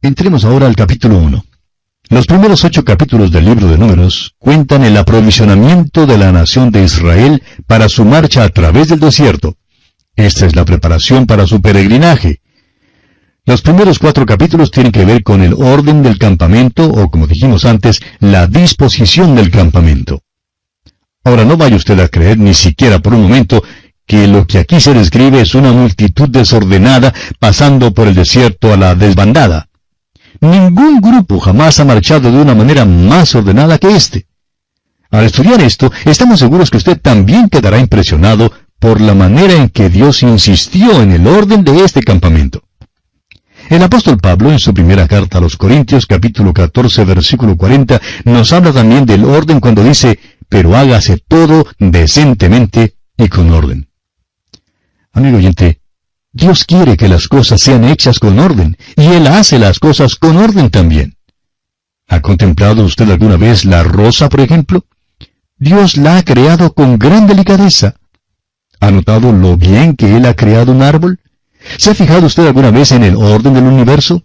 Entremos ahora al capítulo 1. Los primeros 8 capítulos del libro de Números cuentan el aprovisionamiento de la nación de Israel para su marcha a través del desierto. Esta es la preparación para su peregrinaje. Los primeros 4 capítulos tienen que ver con el orden del campamento, o como dijimos antes, la disposición del campamento. Ahora no vaya usted a creer ni siquiera por un momento que lo que aquí se describe es una multitud desordenada pasando por el desierto a la desbandada. Ningún grupo jamás ha marchado de una manera más ordenada que este. Al estudiar esto, estamos seguros que usted también quedará impresionado por la manera en que Dios insistió en el orden de este campamento. El apóstol Pablo, en su primera carta a los Corintios, capítulo 14, versículo 40, nos habla también del orden cuando dice, pero hágase todo decentemente y con orden. Amigo oyente, Dios quiere que las cosas sean hechas con orden, y Él hace las cosas con orden también. ¿Ha contemplado usted alguna vez la rosa, por ejemplo? Dios la ha creado con gran delicadeza. ¿Ha notado lo bien que Él ha creado un árbol? ¿Se ha fijado usted alguna vez en el orden del universo?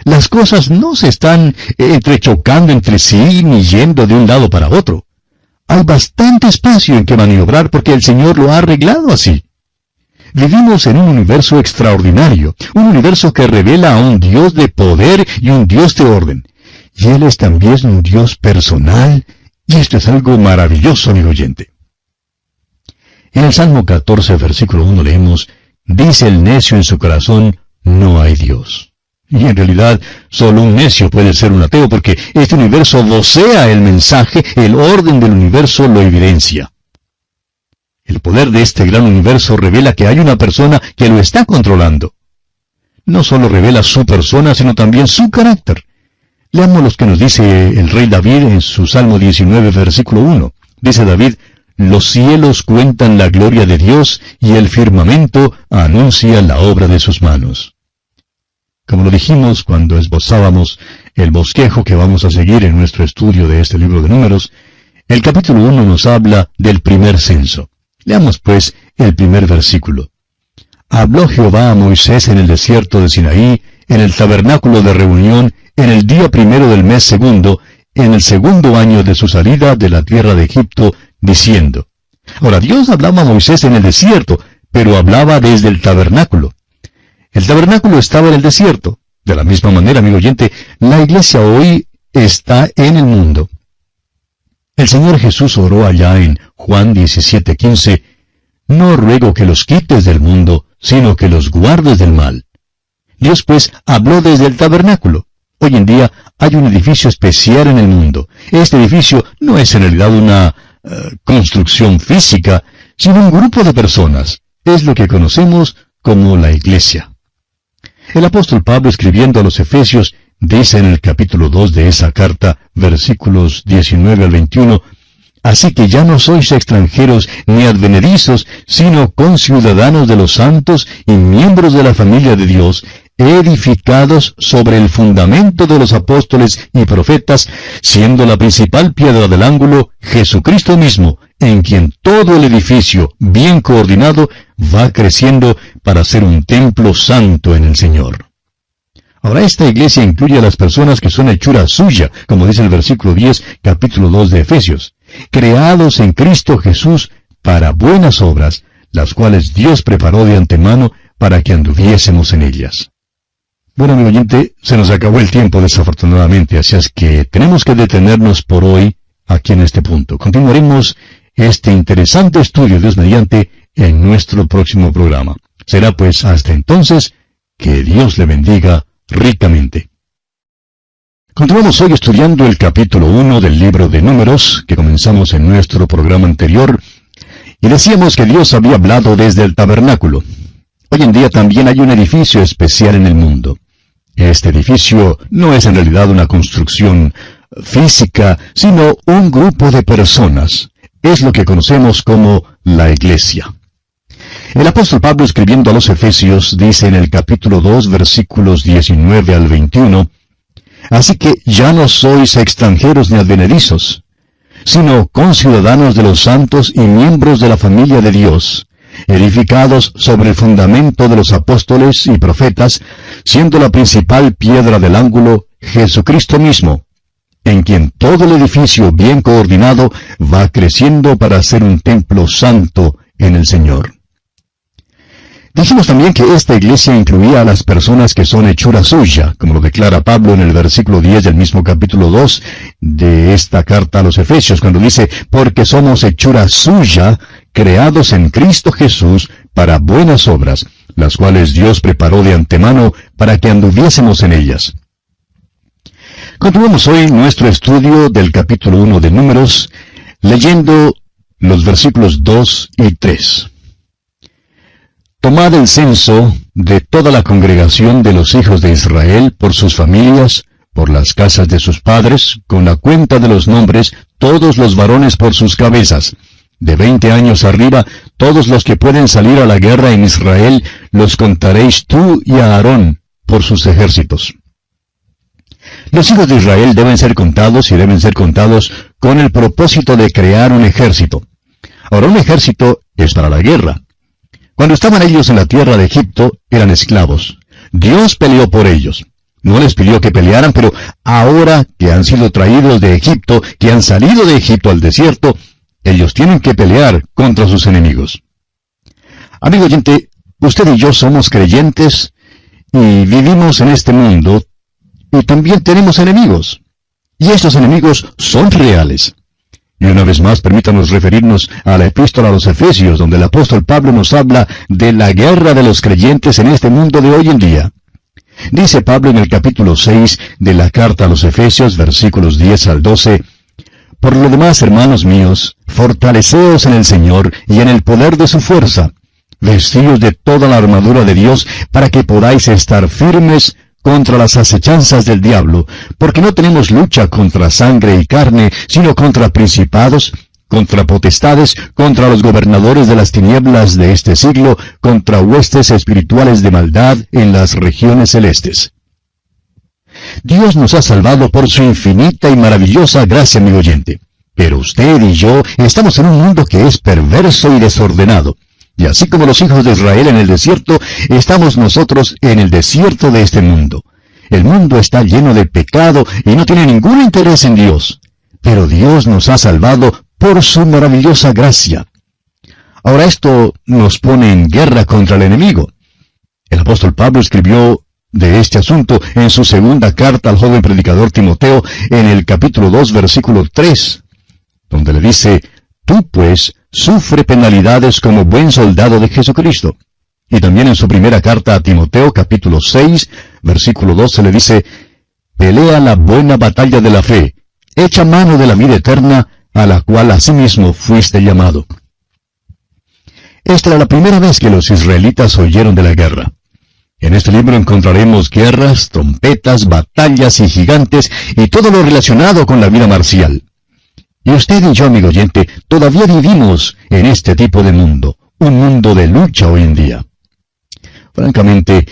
Las cosas no se están entrechocando entre sí ni yendo de un lado para otro. Hay bastante espacio en que maniobrar porque el Señor lo ha arreglado así. Vivimos en un universo extraordinario, un universo que revela a un Dios de poder y un Dios de orden. Y Él es también un Dios personal, y esto es algo maravilloso, amigo oyente. En el Salmo 14, versículo 1 leemos, dice el necio en su corazón, no hay Dios. Y en realidad, solo un necio puede ser un ateo, porque este universo vocea el mensaje, el orden del universo lo evidencia. El poder de este gran universo revela que hay una persona que lo está controlando. No solo revela su persona, sino también su carácter. Leamos lo que nos dice el rey David en su Salmo 19, versículo 1. Dice David, los cielos cuentan la gloria de Dios, y el firmamento anuncia la obra de sus manos. Como lo dijimos cuando esbozábamos el bosquejo que vamos a seguir en nuestro estudio de este libro de Números, el capítulo 1 nos habla del primer censo. Leamos pues el primer versículo. Habló Jehová a Moisés en el desierto de Sinaí, en el tabernáculo de reunión, en el día primero del mes segundo, en el segundo año de su salida de la tierra de Egipto, diciendo. Ahora, Dios hablaba a Moisés en el desierto, pero hablaba desde el tabernáculo. El tabernáculo estaba en el desierto. De la misma manera, amigo oyente, la iglesia hoy está en el mundo. El Señor Jesús oró allá en Juan 17:15, no ruego que los quites del mundo, sino que los guardes del mal. Dios pues habló desde el tabernáculo. Hoy en día hay un edificio especial en el mundo. Este edificio no es en realidad una construcción física, sino un grupo de personas. Es lo que conocemos como la iglesia. El apóstol Pablo, escribiendo a los Efesios, dice en el capítulo 2 de esa carta, versículos 19 al 21, así que ya no sois extranjeros ni advenedizos, sino conciudadanos de los santos y miembros de la familia de Dios, edificados sobre el fundamento de los apóstoles y profetas, siendo la principal piedra del ángulo Jesucristo mismo, en quien todo el edificio, bien coordinado, va creciendo para ser un templo santo en el Señor. Ahora, esta iglesia incluye a las personas que son hechura suya, como dice el versículo 10, capítulo 2 de Efesios, creados en Cristo Jesús para buenas obras, las cuales Dios preparó de antemano para que anduviésemos en ellas. Bueno, amigo oyente, se nos acabó el tiempo desafortunadamente, así es que tenemos que detenernos por hoy aquí en este punto. Continuaremos este interesante estudio, Dios mediante, en nuestro próximo programa. Será pues hasta entonces, que Dios le bendiga ricamente. Continuamos hoy estudiando el capítulo 1 del libro de Números, que comenzamos en nuestro programa anterior, y decíamos que Dios había hablado desde el tabernáculo. Hoy en día también hay un edificio especial en el mundo. Este edificio no es en realidad una construcción física, sino un grupo de personas. Es lo que conocemos como la iglesia. El apóstol Pablo, escribiendo a los Efesios, dice en el capítulo 2, versículos 19 al 21, así que ya no sois extranjeros ni advenedizos, sino conciudadanos de los santos y miembros de la familia de Dios, edificados sobre el fundamento de los apóstoles y profetas, siendo la principal piedra del ángulo Jesucristo mismo, en quien todo el edificio bien coordinado va creciendo para ser un templo santo en el Señor. Dijimos también que esta iglesia incluía a las personas que son hechura suya, como lo declara Pablo en el versículo 10 del mismo capítulo 2 de esta carta a los Efesios, cuando dice, porque somos hechura suya, creados en Cristo Jesús para buenas obras, las cuales Dios preparó de antemano para que anduviésemos en ellas. Continuamos hoy nuestro estudio del capítulo 1 de Números, leyendo los versículos 2 y 3. Tomad el censo de toda la congregación de los hijos de Israel por sus familias, por las casas de sus padres, con la cuenta de los nombres, todos los varones por sus cabezas. De 20 años arriba, todos los que pueden salir a la guerra en Israel, los contaréis tú y a Aarón por sus ejércitos. Los hijos de Israel deben ser contados y deben ser contados con el propósito de crear un ejército. Ahora, un ejército es para la guerra. Cuando estaban ellos en la tierra de Egipto, eran esclavos. Dios peleó por ellos. No les pidió que pelearan, pero ahora que han sido traídos de Egipto, que han salido de Egipto al desierto, ellos tienen que pelear contra sus enemigos. Amigo oyente, usted y yo somos creyentes y vivimos en este mundo y también tenemos enemigos. Y estos enemigos son reales. Y una vez más, permítanos referirnos a la epístola a los Efesios, donde el apóstol Pablo nos habla de la guerra de los creyentes en este mundo de hoy en día. Dice Pablo en el capítulo 6 de la carta a los Efesios, versículos 10 al 12, por lo demás, hermanos míos, fortaleceos en el Señor y en el poder de su fuerza, vestidos de toda la armadura de Dios, para que podáis estar firmes contra las acechanzas del diablo, porque no tenemos lucha contra sangre y carne, sino contra principados, contra potestades, contra los gobernadores de las tinieblas de este siglo, contra huestes espirituales de maldad en las regiones celestes. Dios nos ha salvado por su infinita y maravillosa gracia, amigo oyente. Pero usted y yo estamos en un mundo que es perverso y desordenado. Y así como los hijos de Israel en el desierto, estamos nosotros en el desierto de este mundo. El mundo está lleno de pecado y no tiene ningún interés en Dios. Pero Dios nos ha salvado por su maravillosa gracia. Ahora esto nos pone en guerra contra el enemigo. El apóstol Pablo escribió de este asunto en su segunda carta al joven predicador Timoteo en el capítulo 2, versículo 3, donde le dice, tú pues, sufre penalidades como buen soldado de Jesucristo. Y también en su primera carta a Timoteo, capítulo 6, versículo 12, le dice, pelea la buena batalla de la fe, echa mano de la vida eterna, a la cual asimismo fuiste llamado. Esta era la primera vez que los israelitas oyeron de la guerra. En este libro encontraremos guerras, trompetas, batallas y gigantes, y todo lo relacionado con la vida marcial. Y usted y yo, amigo oyente, todavía vivimos en este tipo de mundo, un mundo de lucha hoy en día. Francamente,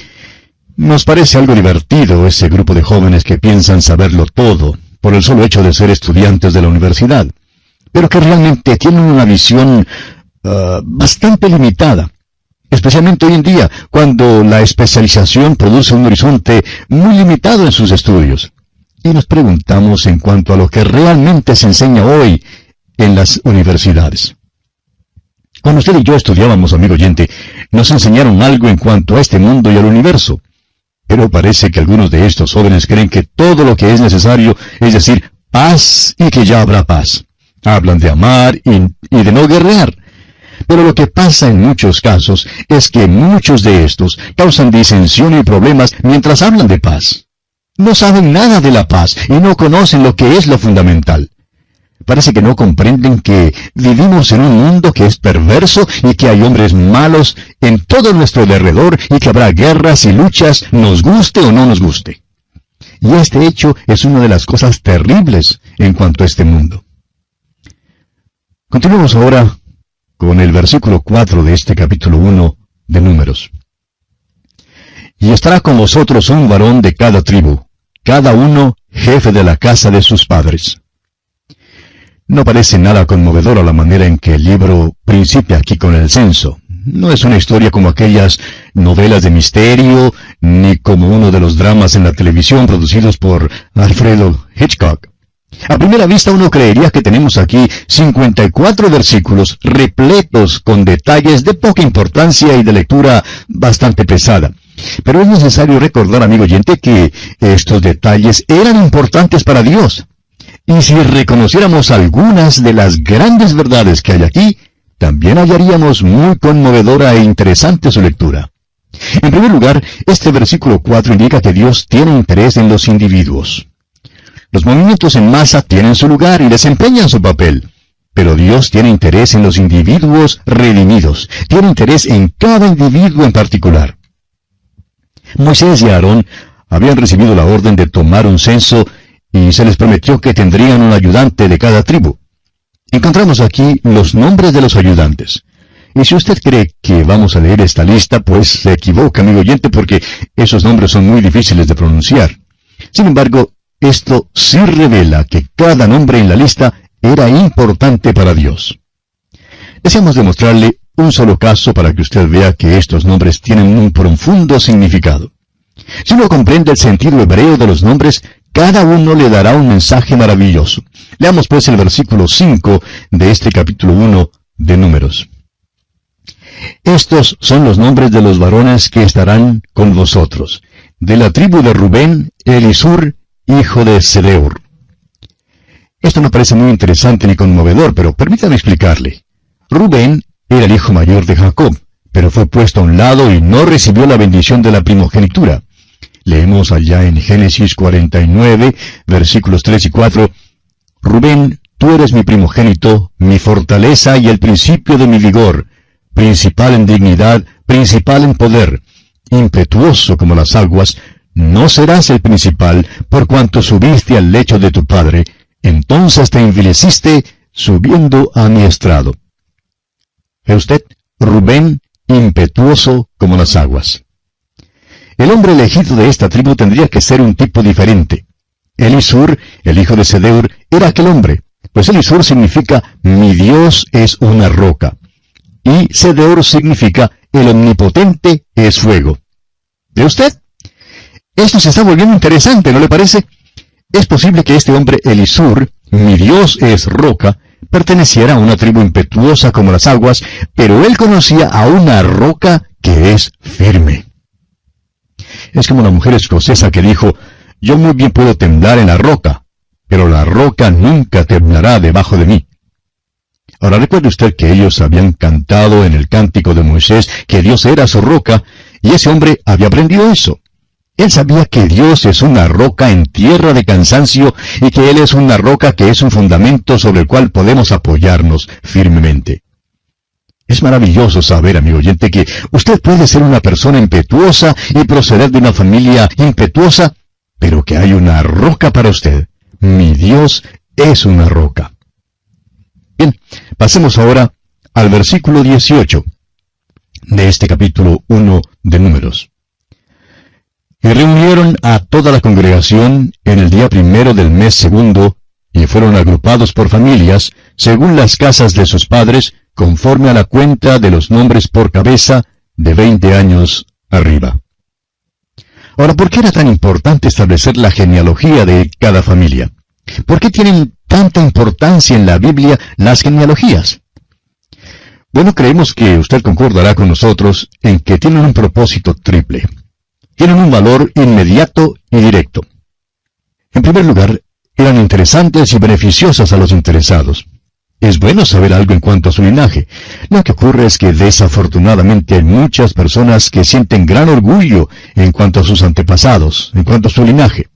nos parece algo divertido ese grupo de jóvenes que piensan saberlo todo, por el solo hecho de ser estudiantes de la universidad, pero que realmente tienen una visión bastante limitada, especialmente hoy en día, cuando la especialización produce un horizonte muy limitado en sus estudios. Y nos preguntamos en cuanto a lo que realmente se enseña hoy en las universidades. Cuando usted y yo estudiábamos, amigo oyente, nos enseñaron algo en cuanto a este mundo y al universo. Pero parece que algunos de estos jóvenes creen que todo lo que es necesario es decir paz y que ya habrá paz. Hablan de amar y de no guerrear. Pero lo que pasa en muchos casos es que muchos de estos causan disensión y problemas mientras hablan de paz. No saben nada de la paz y no conocen lo que es lo fundamental. Parece que no comprenden que vivimos en un mundo que es perverso y que hay hombres malos en todo nuestro derredor y que habrá guerras y luchas, nos guste o no nos guste. Y este hecho es una de las cosas terribles en cuanto a este mundo. Continuemos ahora con el versículo 4 de este capítulo 1 de Números. Y estará con vosotros un varón de cada tribu, cada uno jefe de la casa de sus padres. No parece nada conmovedor a la manera en que el libro principia aquí con el censo. No es una historia como aquellas novelas de misterio, ni como uno de los dramas en la televisión producidos por Alfredo Hitchcock. A primera vista uno creería que tenemos aquí 54 versículos repletos con detalles de poca importancia y de lectura bastante pesada. Pero es necesario recordar, amigo oyente, que estos detalles eran importantes para Dios. Y si reconociéramos algunas de las grandes verdades que hay aquí, también hallaríamos muy conmovedora e interesante su lectura. En primer lugar, este versículo 4 indica que Dios tiene interés en los individuos. Los movimientos en masa tienen su lugar y desempeñan su papel, pero Dios tiene interés en los individuos redimidos, tiene interés en cada individuo en particular. Moisés y Aarón habían recibido la orden de tomar un censo y se les prometió que tendrían un ayudante de cada tribu. Encontramos aquí los nombres de los ayudantes. Y si usted cree que vamos a leer esta lista, pues se equivoca, amigo oyente, porque esos nombres son muy difíciles de pronunciar. Sin embargo, esto sí revela que cada nombre en la lista era importante para Dios. Deseamos demostrarle un solo caso para que usted vea que estos nombres tienen un profundo significado. Si uno comprende el sentido hebreo de los nombres, cada uno le dará un mensaje maravilloso. Leamos pues el versículo 5 de este capítulo 1 de Números. Estos son los nombres de los varones que estarán con vosotros. De la tribu de Rubén, Elisur, hijo de Sedeur. Esto no parece muy interesante ni conmovedor, pero permítame explicarle. Rubén era el hijo mayor de Jacob, pero fue puesto a un lado y no recibió la bendición de la primogenitura. Leemos allá en Génesis 49, versículos 3 y 4, Rubén, tú eres mi primogénito, mi fortaleza y el principio de mi vigor, principal en dignidad, principal en poder, impetuoso como las aguas, no serás el principal, por cuanto subiste al lecho de tu padre, entonces te envileciste, subiendo a mi estrado. ¿Ve usted? Rubén, impetuoso como las aguas. El hombre elegido de esta tribu tendría que ser un tipo diferente. Elisur, el hijo de Sedeur, era aquel hombre, pues Elisur significa mi Dios es una roca, y Sedeur significa el omnipotente es fuego. ¿Ve usted? Esto se está volviendo interesante, ¿no le parece? Es posible que este hombre Elisur, mi Dios es roca, perteneciera a una tribu impetuosa como las aguas, pero él conocía a una roca que es firme. Es como una mujer escocesa que dijo, yo muy bien puedo temblar en la roca, pero la roca nunca temblará debajo de mí. Ahora recuerde usted que ellos habían cantado en el cántico de Moisés que Dios era su roca, y ese hombre había aprendido eso. Él sabía que Dios es una roca en tierra de cansancio y que Él es una roca que es un fundamento sobre el cual podemos apoyarnos firmemente. Es maravilloso saber, amigo oyente, que usted puede ser una persona impetuosa y proceder de una familia impetuosa, pero que hay una roca para usted. Mi Dios es una roca. Bien, pasemos ahora al versículo 18 de este capítulo 1 de Números. Y reunieron a toda la congregación en el día primero del mes segundo, y fueron agrupados por familias, según las casas de sus padres, conforme a la cuenta de los nombres por cabeza, de 20 años arriba. Ahora, ¿por qué era tan importante establecer la genealogía de cada familia? ¿Por qué tienen tanta importancia en la Biblia las genealogías? Bueno, creemos que usted concordará con nosotros en que tienen un propósito triple. Tienen un valor inmediato y directo. En primer lugar, eran interesantes y beneficiosas a los interesados. Es bueno saber algo en cuanto a su linaje. Lo que ocurre es que desafortunadamente hay muchas personas que sienten gran orgullo en cuanto a sus antepasados, en cuanto a su linaje.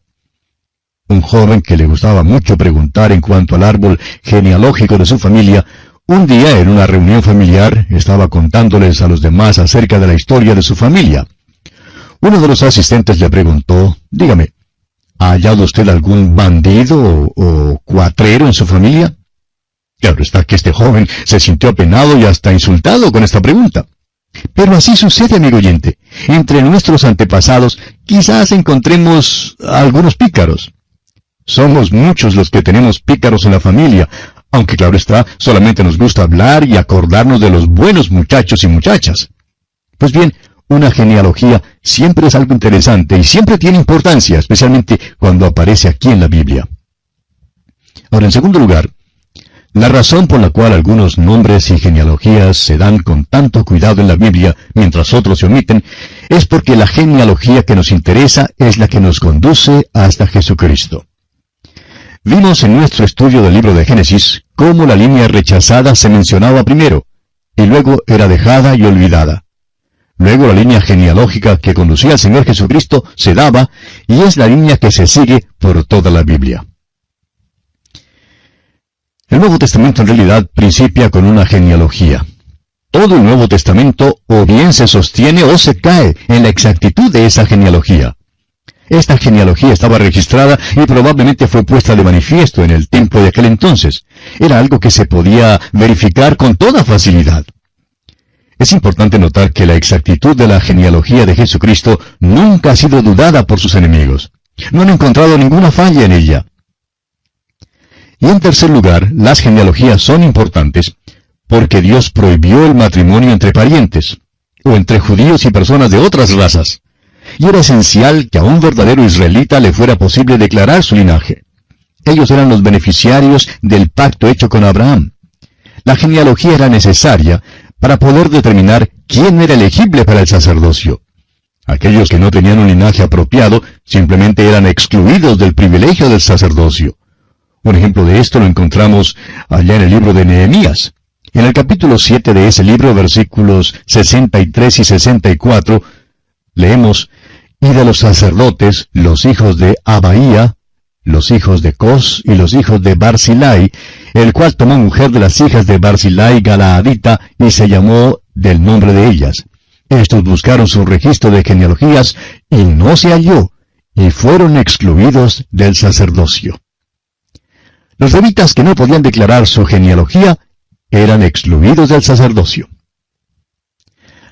Un joven que le gustaba mucho preguntar en cuanto al árbol genealógico de su familia, un día en una reunión familiar estaba contándoles a los demás acerca de la historia de su familia. Uno de los asistentes le preguntó, dígame, ¿ha hallado usted algún bandido o cuatrero en su familia? Claro está que este joven se sintió apenado y hasta insultado con esta pregunta. Pero así sucede, amigo oyente. Entre nuestros antepasados quizás encontremos algunos pícaros. Somos muchos los que tenemos pícaros en la familia, Aunque claro está, solamente nos gusta hablar y acordarnos de los buenos muchachos y muchachas. Pues bien, una genealogía siempre es algo interesante y siempre tiene importancia, especialmente cuando aparece aquí en la Biblia. Ahora, en segundo lugar, la razón por la cual algunos nombres y genealogías se dan con tanto cuidado en la Biblia, mientras otros se omiten, es porque la genealogía que nos interesa es la que nos conduce hasta Jesucristo. Vimos en nuestro estudio del libro de Génesis cómo la línea rechazada se mencionaba primero, y luego era dejada y olvidada. Luego la línea genealógica que conducía al Señor Jesucristo se daba, y es la línea que se sigue por toda la Biblia. El Nuevo Testamento en realidad principia con una genealogía. Todo el Nuevo Testamento o bien se sostiene o se cae en la exactitud de esa genealogía. Esta genealogía estaba registrada y probablemente fue puesta de manifiesto en el tiempo de aquel entonces. Era algo que se podía verificar con toda facilidad. Es importante notar que la exactitud de la genealogía de Jesucristo nunca ha sido dudada por sus enemigos. No han encontrado ninguna falla en ella. Y en tercer lugar, las genealogías son importantes porque Dios prohibió el matrimonio entre parientes, o entre judíos y personas de otras razas. Y era esencial que a un verdadero israelita le fuera posible declarar su linaje. Ellos eran los beneficiarios del pacto hecho con Abraham. La genealogía era necesaria para poder determinar quién era elegible para el sacerdocio. Aquellos que no tenían un linaje apropiado simplemente eran excluidos del privilegio del sacerdocio. Un ejemplo de esto lo encontramos allá en el libro de Nehemías. En el capítulo 7 de ese libro, versículos 63 y 64, leemos: «Y de los sacerdotes, los hijos de Abaía, los hijos de Cos y los hijos de Barzilai, el cual tomó mujer de las hijas de Barzilai Galaadita, y se llamó del nombre de ellas. Estos buscaron su registro de genealogías, y no se halló, y fueron excluidos del sacerdocio». Los levitas que no podían declarar su genealogía eran excluidos del sacerdocio.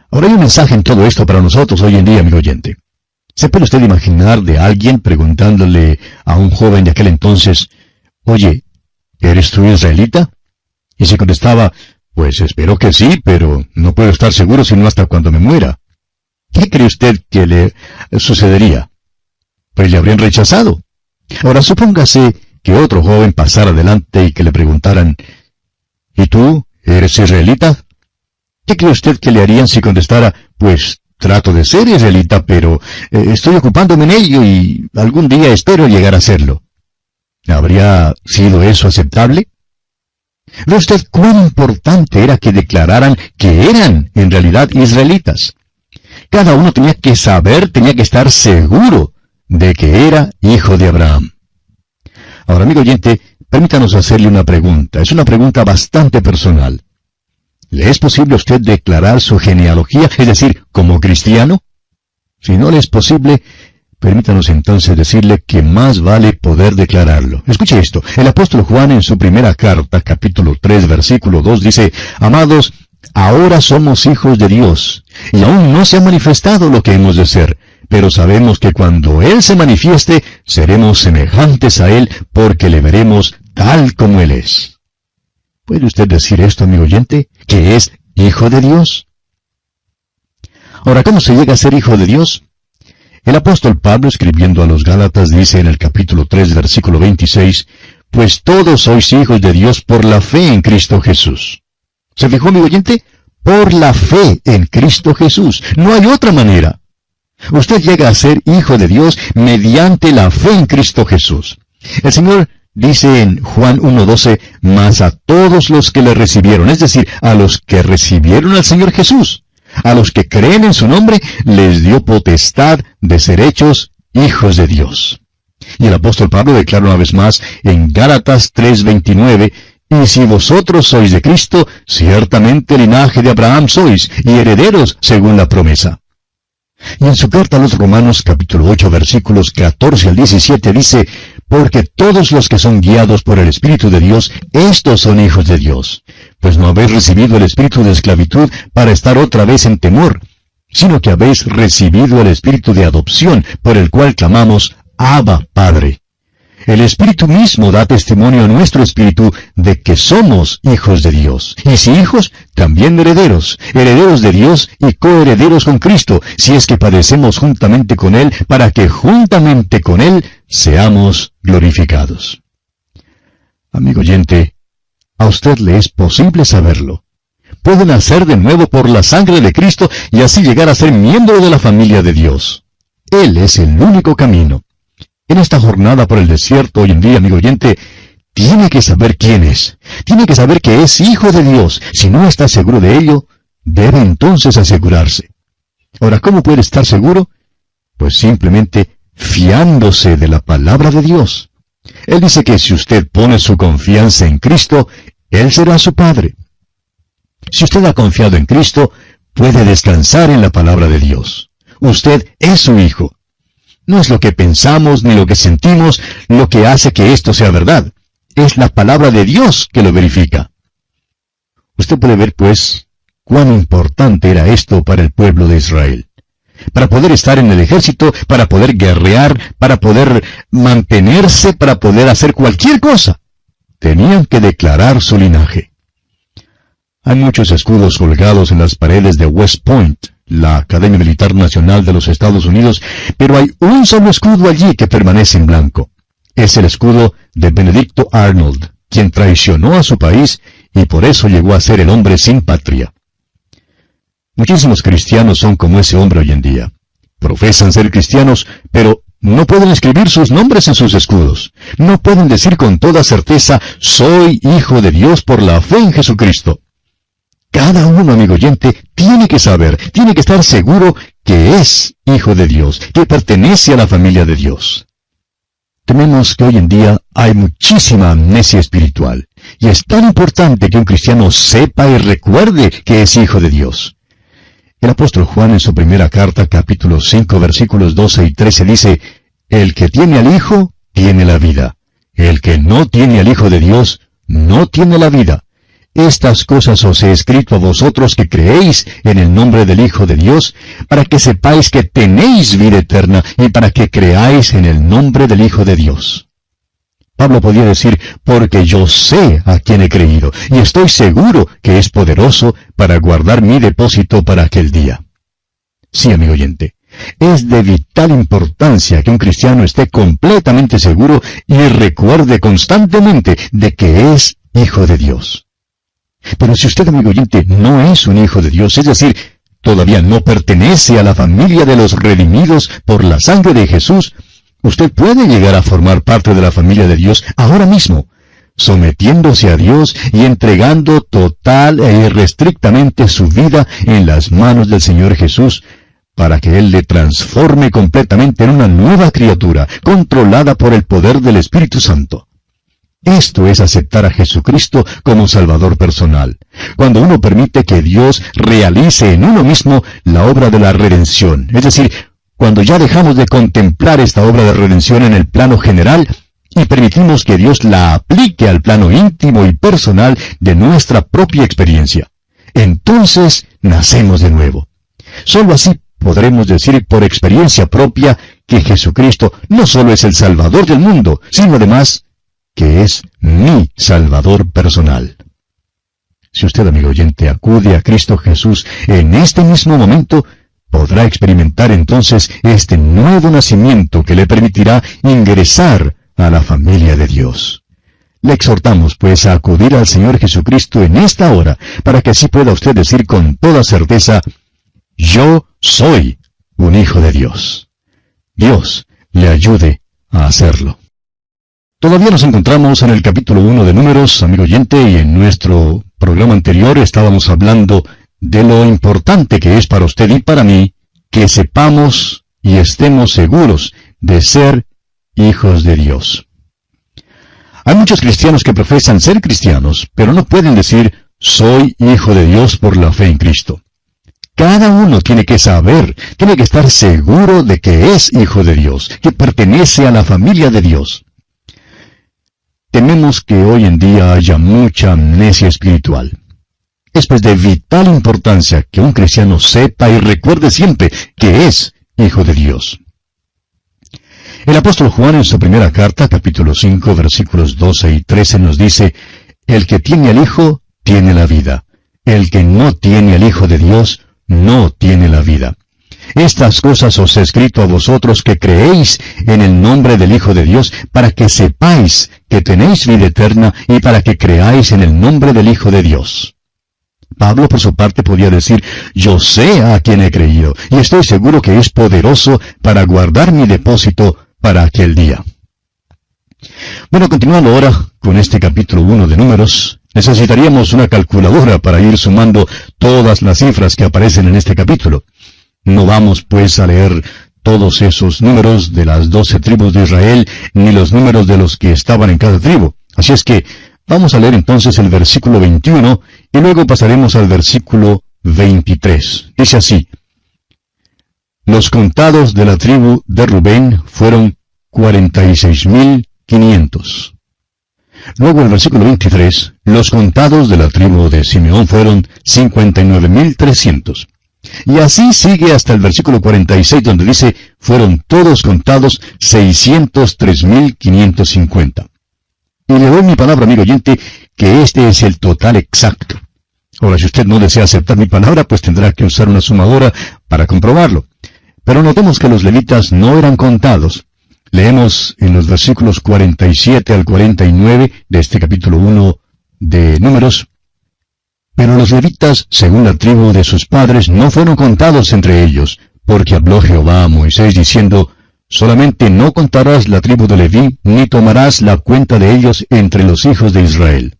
Ahora hay un mensaje en todo esto para nosotros hoy en día, amigo oyente. ¿Se puede usted imaginar de alguien preguntándole a un joven de aquel entonces: «Oye, ¿eres tú israelita?» Y se contestaba: «Pues espero que sí, pero no puedo estar seguro sino hasta cuando me muera». ¿Qué cree usted que le sucedería? Pues le habrían rechazado. Ahora supóngase que otro joven pasara adelante y que le preguntaran: «¿Y tú, eres israelita?» ¿Qué cree usted que le harían si contestara: «Pues trato de ser israelita, pero estoy ocupándome en ello y algún día espero llegar a serlo»? ¿Habría sido eso aceptable? ¿Ve usted cuán importante era que declararan que eran en realidad israelitas? Cada uno tenía que saber, tenía que estar seguro de que era hijo de Abraham. Ahora, amigo oyente, permítanos hacerle una pregunta. Es una pregunta bastante personal. ¿Le es posible a usted declarar su genealogía, es decir, como cristiano? Si no le es posible, permítanos entonces decirle que más vale poder declararlo. Escuche esto. El apóstol Juan en su primera carta, capítulo 3, versículo 2, dice: «Amados, ahora somos hijos de Dios, y aún no se ha manifestado lo que hemos de ser. Pero sabemos que cuando Él se manifieste, seremos semejantes a Él, porque le veremos tal como Él es». ¿Puede usted decir esto, amigo oyente, que es hijo de Dios? Ahora, ¿cómo se llega a ser hijo de Dios? El apóstol Pablo, escribiendo a los Gálatas, dice en el capítulo 3, versículo 26, «Pues todos sois hijos de Dios por la fe en Cristo Jesús». ¿Se fijó, amigo oyente? Por la fe en Cristo Jesús. No hay otra manera. Usted llega a ser hijo de Dios mediante la fe en Cristo Jesús. El Señor dice en Juan 1:12, «Mas a todos los que le recibieron», es decir, a los que recibieron al Señor Jesús, a los que creen en su nombre, les dio potestad de ser hechos hijos de Dios. Y el apóstol Pablo declara una vez más en Gálatas 3:29, «Y si vosotros sois de Cristo, ciertamente linaje de Abraham sois, y herederos según la promesa». Y en su carta a los Romanos, capítulo 8, versículos 14 al 17, dice: «Porque todos los que son guiados por el Espíritu de Dios, estos son hijos de Dios. Pues no habéis recibido el espíritu de esclavitud para estar otra vez en temor, sino que habéis recibido el espíritu de adopción, por el cual clamamos: Abba, Padre. El Espíritu mismo da testimonio a nuestro espíritu de que somos hijos de Dios. Y si hijos, también herederos, herederos de Dios y coherederos con Cristo, si es que padecemos juntamente con Él, para que juntamente con Él seamos glorificados. Amigo oyente, a usted le es posible saberlo. Puede nacer de nuevo por la sangre de Cristo y así llegar a ser miembro de la familia de Dios. Él es el único camino. En esta jornada por el desierto hoy en día, amigo oyente, tiene que saber quién es. Tiene que saber que es hijo de Dios. Si no está seguro de ello, debe entonces asegurarse. Ahora, ¿cómo puede estar seguro? Pues simplemente fiándose de la palabra de Dios. Él dice que si usted pone su confianza en Cristo, Él será su Padre. Si usted ha confiado en Cristo, puede descansar en la palabra de Dios. Usted es su hijo. No es lo que pensamos ni lo que sentimos lo que hace que esto sea verdad. Es la palabra de Dios que lo verifica. Usted puede ver, pues, cuán importante era esto para el pueblo de Israel. Para poder estar en el ejército, para poder guerrear, para poder mantenerse, para poder hacer cualquier cosa, tenían que declarar su linaje. Hay muchos escudos colgados en las paredes de West Point, la Academia Militar Nacional de los Estados Unidos, pero hay un solo escudo allí que permanece en blanco. Es el escudo de Benedicto Arnold, quien traicionó a su país y por eso llegó a ser el hombre sin patria. Muchísimos cristianos son como ese hombre hoy en día. Profesan ser cristianos, pero no pueden escribir sus nombres en sus escudos. No pueden decir con toda certeza, soy hijo de Dios por la fe en Jesucristo. Cada uno, amigo oyente, tiene que saber, tiene que estar seguro que es hijo de Dios, que pertenece a la familia de Dios. Tememos que hoy en día hay muchísima amnesia espiritual, y es tan importante que un cristiano sepa y recuerde que es hijo de Dios. El apóstol Juan en su primera carta, capítulo 5, versículos 12 y 13 dice, el que tiene al Hijo, tiene la vida. El que no tiene al Hijo de Dios, no tiene la vida. Estas cosas os he escrito a vosotros que creéis en el nombre del Hijo de Dios, para que sepáis que tenéis vida eterna y para que creáis en el nombre del Hijo de Dios. Pablo podía decir, porque yo sé a quién he creído, y estoy seguro que es poderoso para guardar mi depósito para aquel día. Sí, amigo oyente, es de vital importancia que un cristiano esté completamente seguro y recuerde constantemente de que es hijo de Dios. Pero si usted, amigo oyente, no es un hijo de Dios, es decir, todavía no pertenece a la familia de los redimidos por la sangre de Jesús, usted puede llegar a formar parte de la familia de Dios ahora mismo, sometiéndose a Dios y entregando total e irrestrictamente su vida en las manos del Señor Jesús, para que Él le transforme completamente en una nueva criatura, controlada por el poder del Espíritu Santo. Esto es aceptar a Jesucristo como Salvador personal, cuando uno permite que Dios realice en uno mismo la obra de la redención, es decir, cuando ya dejamos de contemplar esta obra de redención en el plano general y permitimos que Dios la aplique al plano íntimo y personal de nuestra propia experiencia. Entonces nacemos de nuevo. Solo así podremos decir por experiencia propia que Jesucristo no solo es el Salvador del mundo, sino además que es mi Salvador personal. Si usted, amigo oyente, acude a Cristo Jesús en este mismo momento, podrá experimentar entonces este nuevo nacimiento que le permitirá ingresar a la familia de Dios. Le exhortamos, pues, a acudir al Señor Jesucristo en esta hora, para que así pueda usted decir con toda certeza, yo soy un hijo de Dios. Dios le ayude a hacerlo. Todavía nos encontramos en el capítulo 1 de Números, amigo oyente, y en nuestro programa anterior estábamos hablando de lo importante que es para usted y para mí que sepamos y estemos seguros de ser hijos de Dios. Hay muchos cristianos que profesan ser cristianos, pero no pueden decir, soy hijo de Dios por la fe en Cristo. Cada uno tiene que saber, tiene que estar seguro de que es hijo de Dios, que pertenece a la familia de Dios. Tememos que hoy en día haya mucha amnesia espiritual. Es pues de vital importancia que un cristiano sepa y recuerde siempre que es hijo de Dios. El apóstol Juan en su primera carta, capítulo 5, versículos 12 y 13 nos dice, el que tiene al Hijo, tiene la vida. El que no tiene al Hijo de Dios, no tiene la vida. Estas cosas os he escrito a vosotros que creéis en el nombre del Hijo de Dios, para que sepáis que tenéis vida eterna y para que creáis en el nombre del Hijo de Dios. Pablo, por su parte, podía decir, yo sé a quien he creído, y estoy seguro que es poderoso para guardar mi depósito para aquel día. Bueno, continuando ahora con este capítulo 1 de Números, necesitaríamos una calculadora para ir sumando todas las cifras que aparecen en este capítulo. No vamos, pues, a leer todos esos números de las 12 tribus de Israel, ni los números de los que estaban en cada tribu. Así es que vamos a leer entonces el versículo 21 y luego pasaremos al versículo 23. Dice así, los contados de la tribu de Rubén fueron 46,500. Luego el versículo 23, los contados de la tribu de Simeón fueron 59,300. Y así sigue hasta el versículo 46, donde dice, fueron todos contados 603,550. Y le doy mi palabra, amigo oyente, que este es el total exacto. Ahora, si usted no desea aceptar mi palabra, pues tendrá que usar una sumadora para comprobarlo. Pero notemos que los levitas no eran contados. Leemos en los versículos 47 al 49 de este capítulo 1 de Números, pero los levitas, según la tribu de sus padres, no fueron contados entre ellos, porque habló Jehová a Moisés diciendo, solamente no contarás la tribu de Leví, ni tomarás la cuenta de ellos entre los hijos de Israel.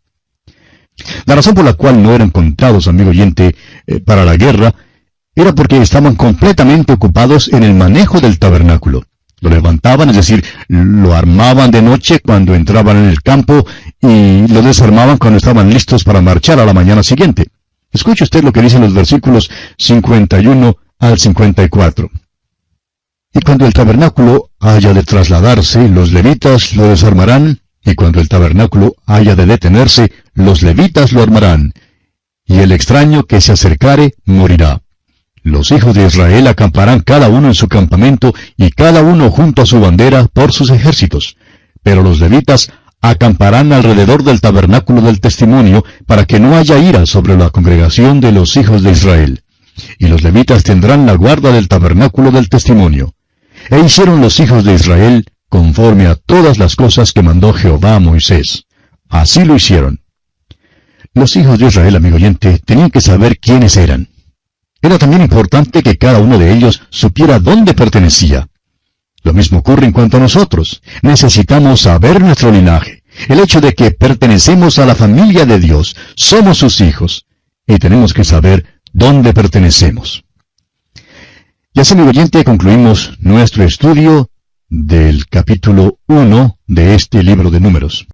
La razón por la cual no eran contados, amigo oyente, para la guerra, era porque estaban completamente ocupados en el manejo del tabernáculo. Lo levantaban, es decir, lo armaban de noche cuando entraban en el campo y lo desarmaban cuando estaban listos para marchar a la mañana siguiente. Escuche usted lo que dicen los versículos 51 al 54. Y cuando el tabernáculo haya de trasladarse, los levitas lo desarmarán, y cuando el tabernáculo haya de detenerse, los levitas lo armarán, y el extraño que se acercare morirá. Los hijos de Israel acamparán cada uno en su campamento y cada uno junto a su bandera por sus ejércitos. Pero los levitas acamparán alrededor del tabernáculo del testimonio para que no haya ira sobre la congregación de los hijos de Israel. Y los levitas tendrán la guarda del tabernáculo del testimonio. E hicieron los hijos de Israel conforme a todas las cosas que mandó Jehová a Moisés. Así lo hicieron. Los hijos de Israel, amigo oyente, tenían que saber quiénes eran. Era también importante que cada uno de ellos supiera dónde pertenecía. Lo mismo ocurre en cuanto a nosotros. Necesitamos saber nuestro linaje. El hecho de que pertenecemos a la familia de Dios, somos sus hijos, y tenemos que saber dónde pertenecemos. Y así, amigo oyente, concluimos nuestro estudio del capítulo 1 de este libro de Números.